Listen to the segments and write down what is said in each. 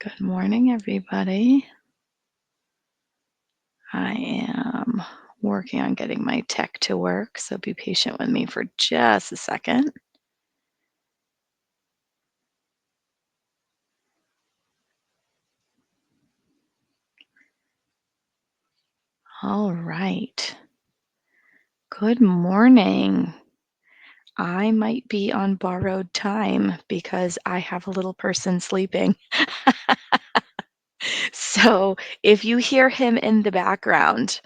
Good morning, everybody. I am working on getting my tech to work, so be patient with me for just a second. All right. Good morning. I might be on borrowed time because I have a little person sleeping. So if you hear him in the background,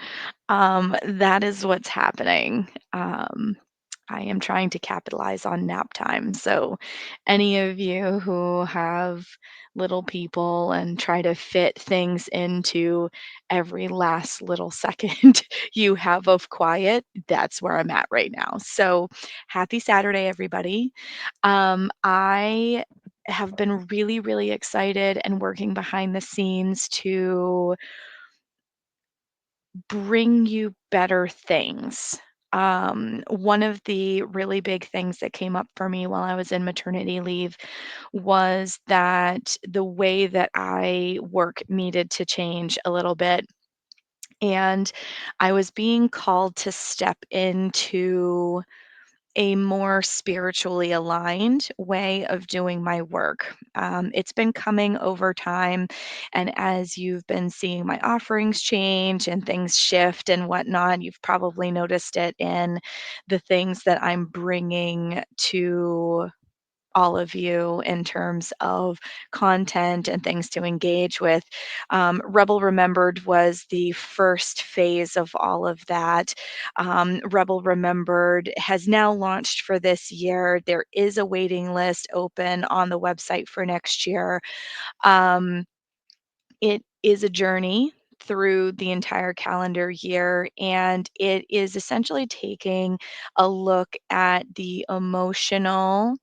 that is what's happening. I am trying to capitalize on nap time. So, any of you who have little people and try to fit things into every last little second you have of quiet, that's where I'm at right now. So, happy Saturday, everybody. I have been really, really excited and working behind the scenes to bring you better things. One of the really big things that came up for me while I was in maternity leave was that the way that I work needed to change a little bit. And I was being called to step into a more spiritually aligned way of doing my work. It's been coming over time. And as you've been seeing my offerings change and things shift and whatnot, you've probably noticed it in the things that I'm bringing to all of you in terms of content and things to engage with. Rebel Remembered was the first phase of all of that. Rebel Remembered has now launched for this year. There is a waiting list open on the website for next year. Um, it is a journey through the entire calendar year, and it is essentially taking a look at the emotional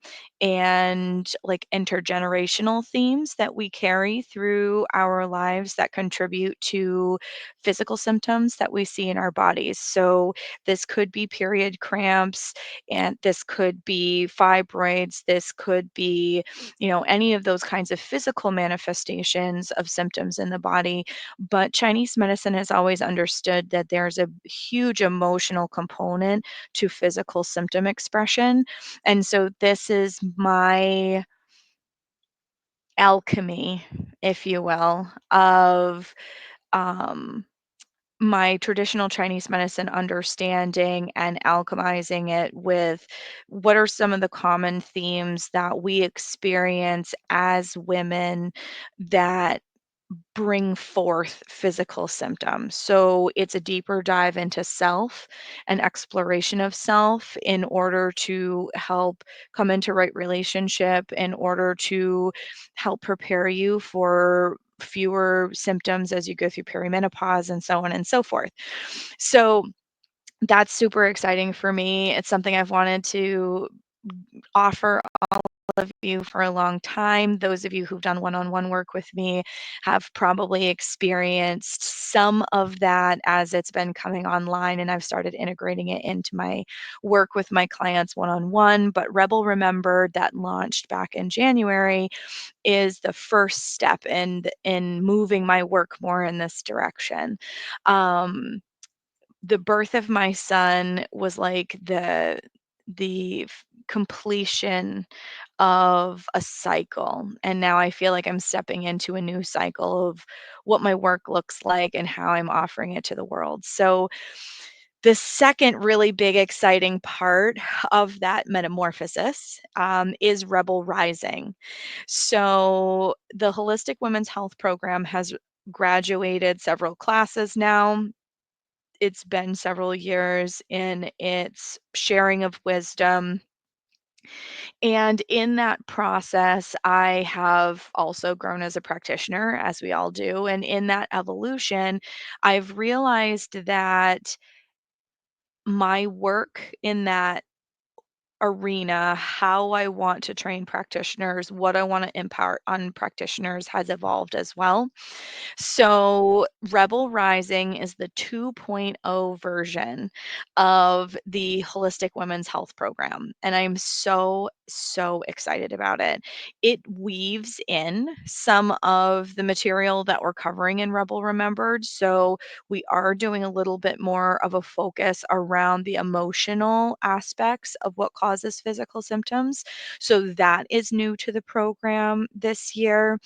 and like intergenerational themes that we carry through our lives that contribute to physical symptoms that we see in our bodies. So, this could be period cramps, and this could be fibroids, this could be any of those kinds of physical manifestations of symptoms in the body. But Chinese medicine has always understood that there's a huge emotional component to physical symptom expression. And so this is my alchemy, if you will, of um, my traditional Chinese medicine understanding and alchemizing it with what are some of the common themes that we experience as women that bring forth physical symptoms. So it's a deeper dive into self and exploration of self in order to help come into right relationship, in order to help prepare you for fewer symptoms as you go through perimenopause and so on and so forth. So that's super exciting for me. It's something I've wanted to offer of you for a long time. Those of you who've done one-on-one work with me have probably experienced some of that as it's been coming online, and I've started integrating it into my work with my clients one-on-one. But Rebel Remembered, that launched back in January, is the first step in moving my work more in this direction. The birth of my son was like the completion of a cycle, and now I feel like I'm stepping into a new cycle of what my work looks like and how I'm offering it to the world. So the second really big exciting part of that metamorphosis is Rebel Rising. So the Holistic Women's Health Program has graduated several classes now. It's been several years in its sharing of wisdom. And in that process, I have also grown as a practitioner, as we all do. And in that evolution, I've realized that my work in that arena, how I want to train practitioners, what I want to impart on practitioners has evolved as well. So, Rebel Rising is the 2.0 version of the Holistic Women's Health Program. And I'm so so excited about it. It weaves in some of the material that we're covering in Rebel Remembered. So we are doing a little bit more of a focus around the emotional aspects of what causes physical symptoms. So that is new to the program this year.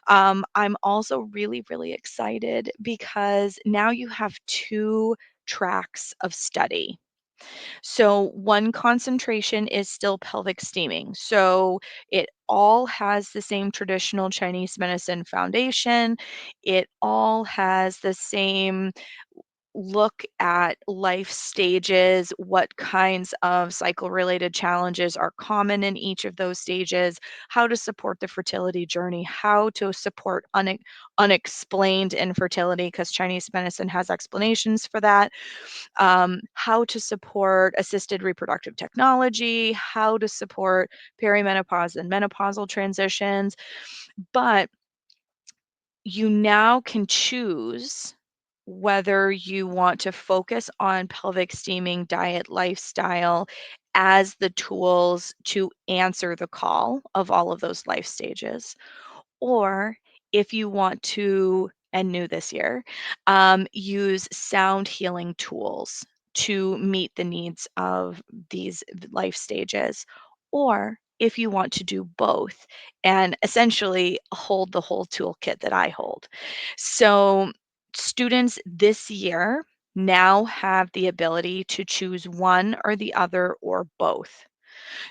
I'm also really, really excited because now you have two tracks of study. So, one concentration is still pelvic steaming. So, it all has the same traditional Chinese medicine foundation. It all has the same look at life stages, what kinds of cycle related challenges are common in each of those stages, how to support the fertility journey, how to support unexplained infertility, because Chinese medicine has explanations for that, how to support assisted reproductive technology, how to support perimenopause and menopausal transitions. But you now can choose whether you want to focus on pelvic steaming, diet, lifestyle as the tools to answer the call of all of those life stages, or if you want to, and new this year, use sound healing tools to meet the needs of these life stages, or if you want to do both and essentially hold the whole toolkit that I hold. So, students this year now have the ability to choose one or the other or both.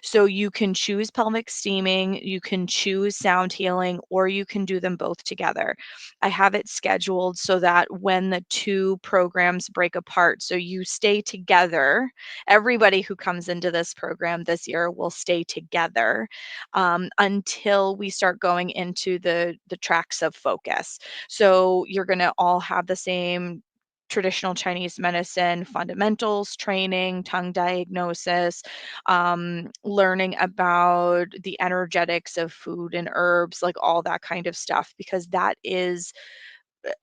So you can choose pelvic steaming, you can choose sound healing, or you can do them both together. I have it scheduled so that when the two programs break apart, so you stay together, everybody who comes into this program this year will stay together until we start going into the tracks of focus. So you're going to all have the same traditional Chinese medicine fundamentals training, tongue diagnosis, learning about the energetics of food and herbs, like all that kind of stuff, because that is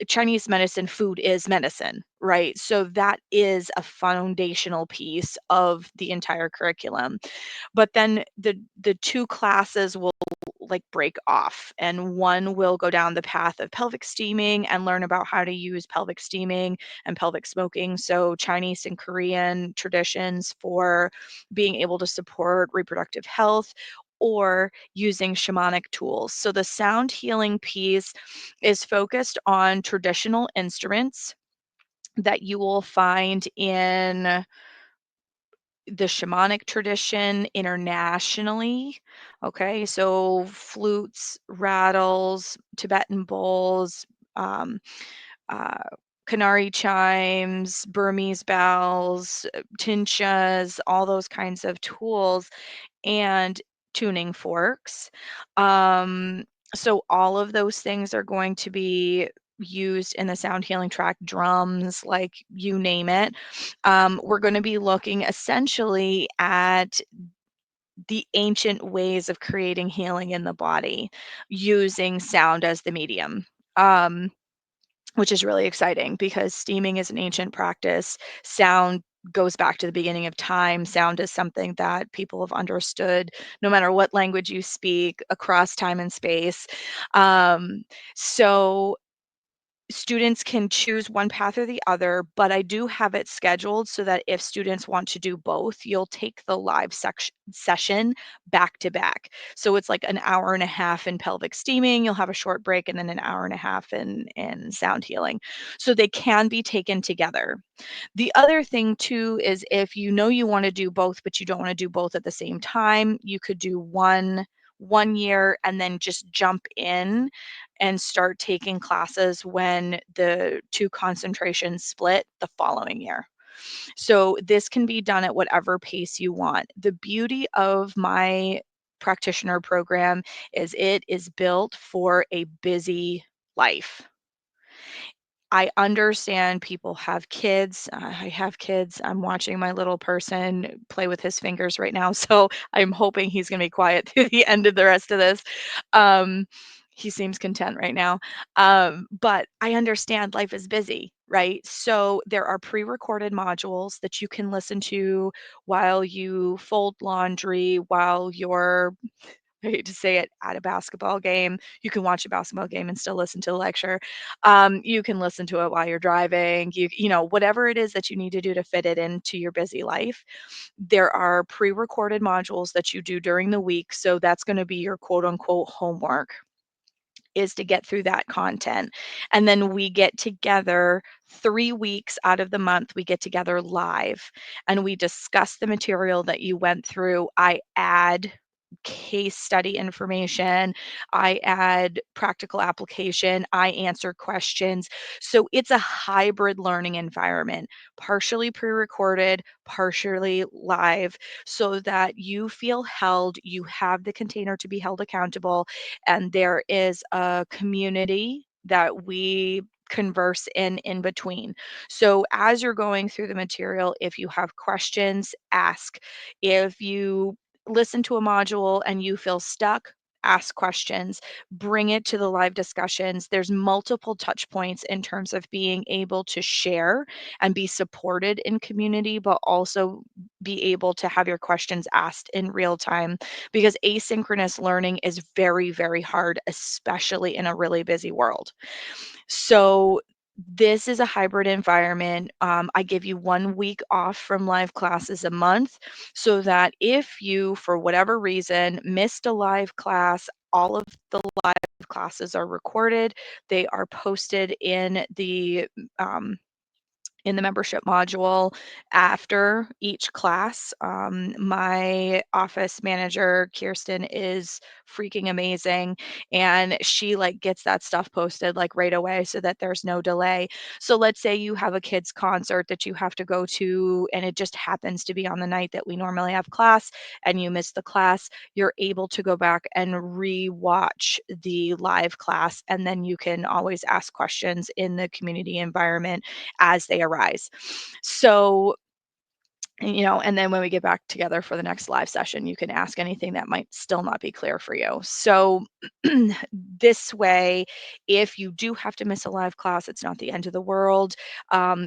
Chinese medicine, food is medicine, right? So that is a foundational piece of the entire curriculum. But then the two classes will like break off, and one will go down the path of pelvic steaming and learn about how to use pelvic steaming and pelvic smoking, so Chinese and Korean traditions for being able to support reproductive health, or using shamanic tools. So the sound healing piece is focused on traditional instruments that you will find in the shamanic tradition internationally. Okay, so flutes, rattles, Tibetan bowls, um, uh, Canary chimes, Burmese bells, tinchas, all those kinds of tools and tuning forks. Um, so all of those things are going to be used in the sound healing track, drums, like you name it. We're going to be looking essentially at the ancient ways of creating healing in the body using sound as the medium. Um, which is really exciting because steaming is an ancient practice. Sound goes back to the beginning of time. Sound is something that people have understood no matter what language you speak across time and space. Um, so students can choose one path or the other, but I do have it scheduled so that if students want to do both, you'll take the live session back to back. So it's like an hour and a half in pelvic steaming, you'll have a short break, and then an hour and a half in sound healing. So they can be taken together. The other thing too is if you know you want to do both, but you don't want to do both at the same time, you could do one year and then just jump in and start taking classes when the two concentrations split the following year. So this can be done at whatever pace you want. The beauty of my practitioner program is it is built for a busy life. I understand people have kids. I have kids. I'm watching my little person play with his fingers right now, so I'm hoping he's gonna be quiet through the end of the rest of this. Um, he seems content right now. But I understand life is busy. right? So there are pre-recorded modules that you can listen to while you fold laundry, while you're, I hate to say it, at a basketball game. You can watch a basketball game and still listen to the lecture. You can listen to it while you're driving. Whatever it is that you need to do to fit it into your busy life. There are pre-recorded modules that you do during the week. So that's going to be your quote unquote homework, is to get through that content. And then we get together 3 weeks out of the month, we get together live and we discuss the material that you went through. I add case study information, I add practical application, I answer questions. So it's a hybrid learning environment, partially pre recorded, partially live, so that you feel held, you have the container to be held accountable, and there is a community that we converse in between. So as you're going through the material, if you have questions, ask. If you listen to a module and you feel stuck, ask questions, bring it to the live discussions. There's multiple touch points in terms of being able to share and be supported in community, but also be able to have your questions asked in real time, because asynchronous learning is very, very hard, especially in a really busy world. So this is a hybrid environment. I give you 1 week off from live classes a month, so that if you, for whatever reason, missed a live class, all of the live classes are recorded. They are posted um, in the membership module after each class. My office manager, Kirsten, is freaking amazing, and she like gets that stuff posted like right away so that there's no delay. So let's say you have a kids concert that you have to go to and it just happens to be on the night that we normally have class and you miss the class, you're able to go back and re-watch the live class, and then you can always ask questions in the community environment as they arise. So, and then when we get back together for the next live session, you can ask anything that might still not be clear for you. So, this way, if you do have to miss a live class, it's not the end of the world.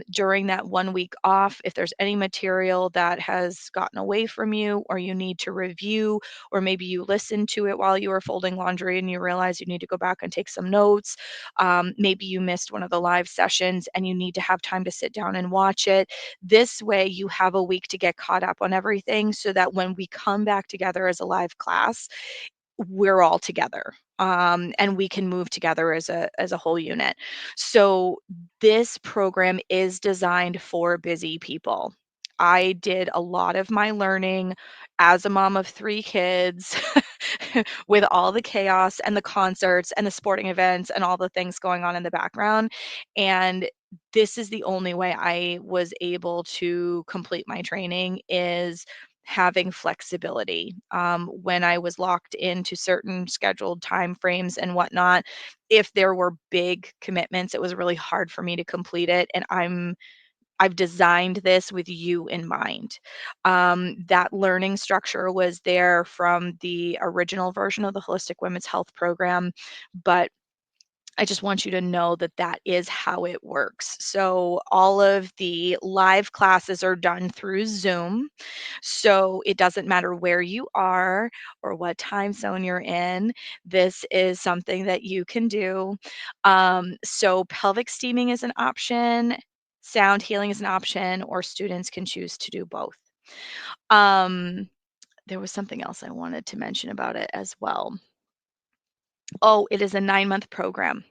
During that 1 week off, if there's any material that has gotten away from you or you need to review, or maybe you listened to it while you were folding laundry and you realize you need to go back and take some notes, maybe you missed one of the live sessions and you need to have time to sit down and watch it. This way, you have a week to get caught up on everything so that when we come back together as a live class, we're all together, and we can move together as a whole unit. So this program is designed for busy people. I did a lot of my learning as a mom of 3 kids with all the chaos and the concerts and the sporting events and all the things going on in the background. And this is the only way I was able to complete my training, is having flexibility. When I was locked into certain scheduled time frames and whatnot, if there were big commitments, it was really hard for me to complete it. And I've designed this with you in mind. That learning structure was there from the original version of the Holistic Women's Health Program, but I just want you to know that that is how it works. So all of the live classes are done through Zoom. So it doesn't matter where you are or what time zone you're in. This is something that you can do. So pelvic steaming is an option, sound healing is an option, or students can choose to do both. Um, there was something else I wanted to mention about it as well. Oh, it is a 9-month program.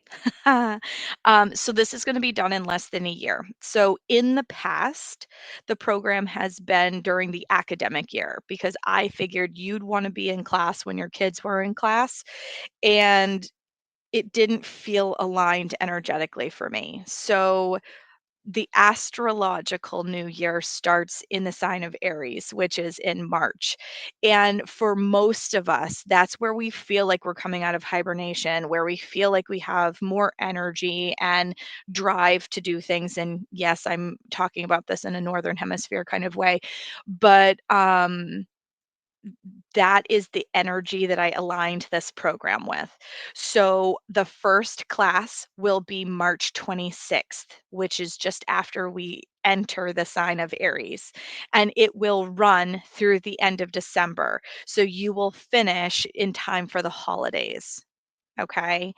So this is gonna be done in less than a year. So in the past, the program has been during the academic year, because I figured you'd wanna be in class when your kids were in class, and it didn't feel aligned energetically for me. So the astrological new year starts in the sign of Aries, which is in March. And for most of us, that's where we feel like we're coming out of hibernation, where we feel like we have more energy and drive to do things. And yes, I'm talking about this in a northern hemisphere kind of way. But that is the energy that I aligned this program with. So the first class will be March 26th, which is just after we enter the sign of Aries, and it will run through the end of December. So you will finish in time for the holidays. Okay.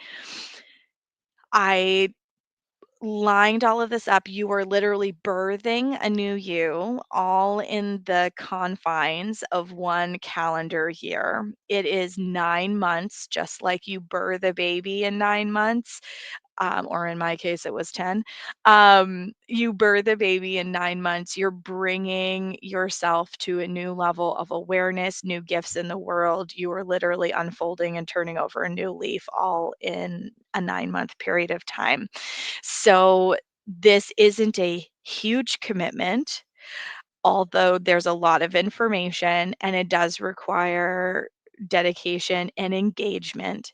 I lined all of this up. You are literally birthing a new you all in the confines of one calendar year. It is 9 months, just like you birth a baby in 9 months, or in my case, it was 10. You birth a baby in 9 months. You're bringing yourself to a new level of awareness, new gifts in the world. You are literally unfolding and turning over a new leaf all in a 9 month period of time. So this isn't a huge commitment, although there's a lot of information and it does require dedication and engagement.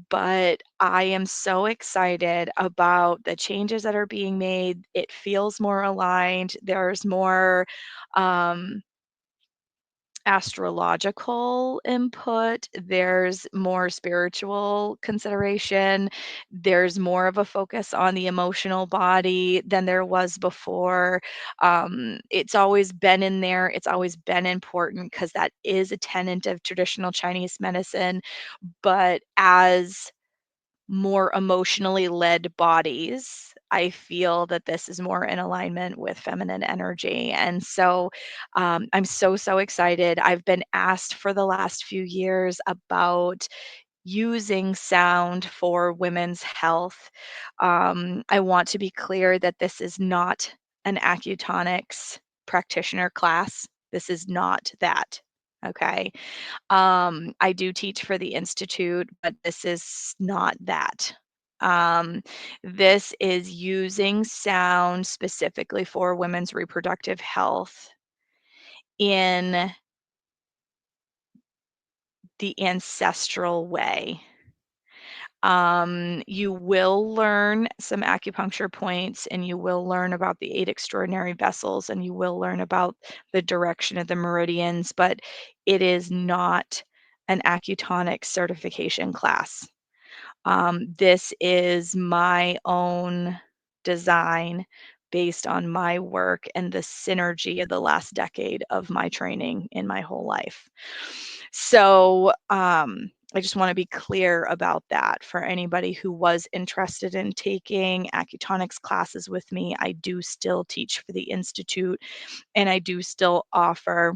But I am so excited about the changes that are being made. It feels more aligned. There's more um, astrological input, there's more spiritual consideration, there's more of a focus on the emotional body than there was before. It's always been in there, it's always been important because that is a tenet of traditional Chinese medicine. But as more emotionally led bodies, I feel that this is more in alignment with feminine energy. And so I'm so, so excited. I've been asked for the last few years about using sound for women's health. I want to be clear that this is not an acutonics practitioner class. This is not that. Okay. I do teach for the Institute, but this is not that. Um, this is using sound specifically for women's reproductive health in the ancestral way. You will learn some acupuncture points and you will learn about the eight extraordinary vessels and you will learn about the direction of the meridians, but it is not an acutonic certification class. This is my own design based on my work and the synergy of the last decade of my training in my whole life. So I just want to be clear about that for anybody who was interested in taking acutonics classes with me. I do still teach for the Institute and I do still offer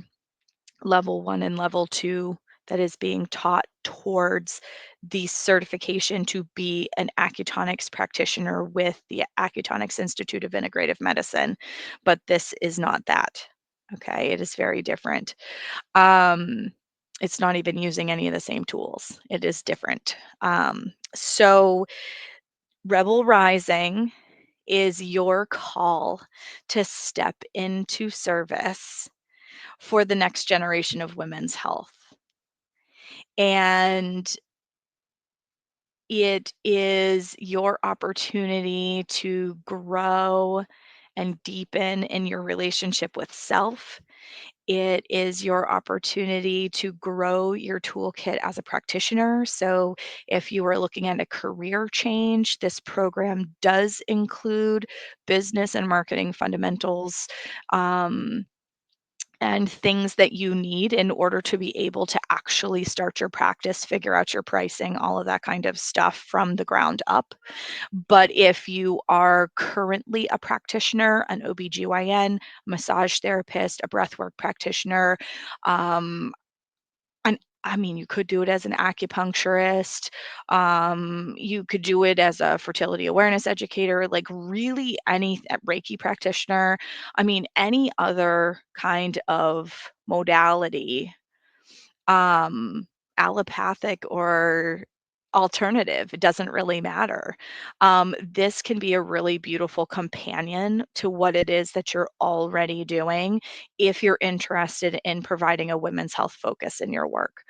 level 1 and level 2 that is being taught towards the certification to be an acutonics practitioner with the Acutonics Institute of Integrative Medicine, but this is not that. Okay, it is very different. Um, it's not even using any of the same tools. It is different. So Rebel Rising is your call to step into service for the next generation of women's health. And it is your opportunity to grow and deepen in your relationship with self. It is your opportunity to grow your toolkit as a practitioner. So, if you are looking at a career change, this program does include business and marketing fundamentals. Um, and things that you need in order to be able to actually start your practice, figure out your pricing, all of that kind of stuff from the ground up. But if you are currently a practitioner, an OBGYN, massage therapist, a breathwork practitioner, um, and I mean, you could do it as an acupuncturist. You could do it as a fertility awareness educator, like really any Reiki practitioner. I mean, any other kind of modality, um, allopathic or alternative, it doesn't really matter. This can be a really beautiful companion to what it is that you're already doing if you're interested in providing a women's health focus in your work.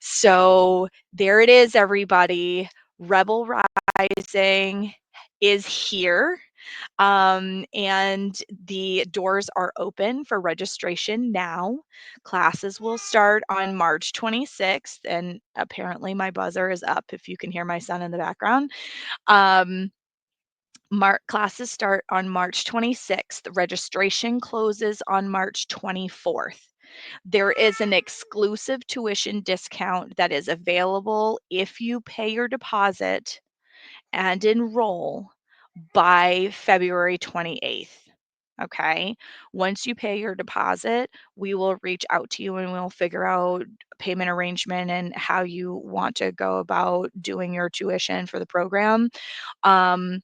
So there it is, everybody. Rebel Rising is here. And the doors are open for registration now. Classes will start on March 26th, and apparently my buzzer is up if you can hear my son in the background. Um, Classes start on March 26th. Registration closes on March 24th. There is an exclusive tuition discount that is available if you pay your deposit and enroll by February 28th. Okay. Once you pay your deposit, we will reach out to you and we'll figure out payment arrangement and how you want to go about doing your tuition for the program. Um,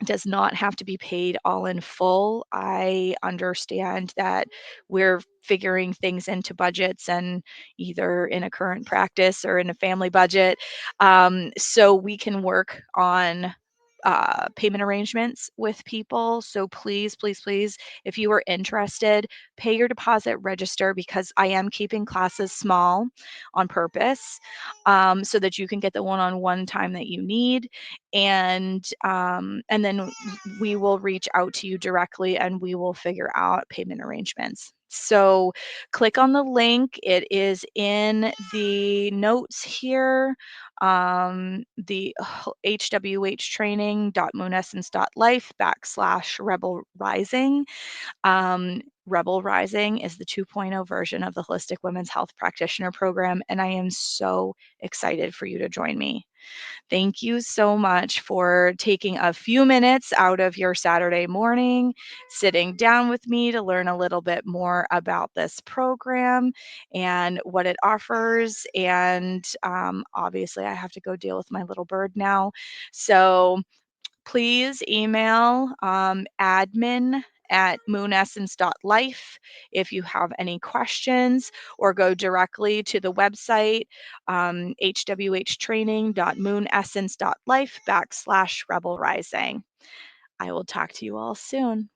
does not have to be paid all in full. I understand that we're figuring things into budgets and either in a current practice or in a family budget. So we can work on payment arrangements with people. So please, please, please, if you are interested, pay your deposit, register because I am keeping classes small on purpose so that you can get the one-on-one time that you need and then we will reach out to you directly and we will figure out payment arrangements. So click on the link. It is in the notes here. The hwhtraining.moonessence.life/Rebel Rising. Rebel Rising is the 2.0 version of the Holistic Women's Health Practitioner Program, and I am so excited for you to join me. Thank you so much for taking a few minutes out of your Saturday morning, sitting down with me to learn a little bit more about this program and what it offers. And obviously, I have to go deal with my little bird now. So please email admin@moonessence.life if you have any questions, or go directly to the website, hwhtraining.moonessence.life/Rebel Rising. I will talk to you all soon.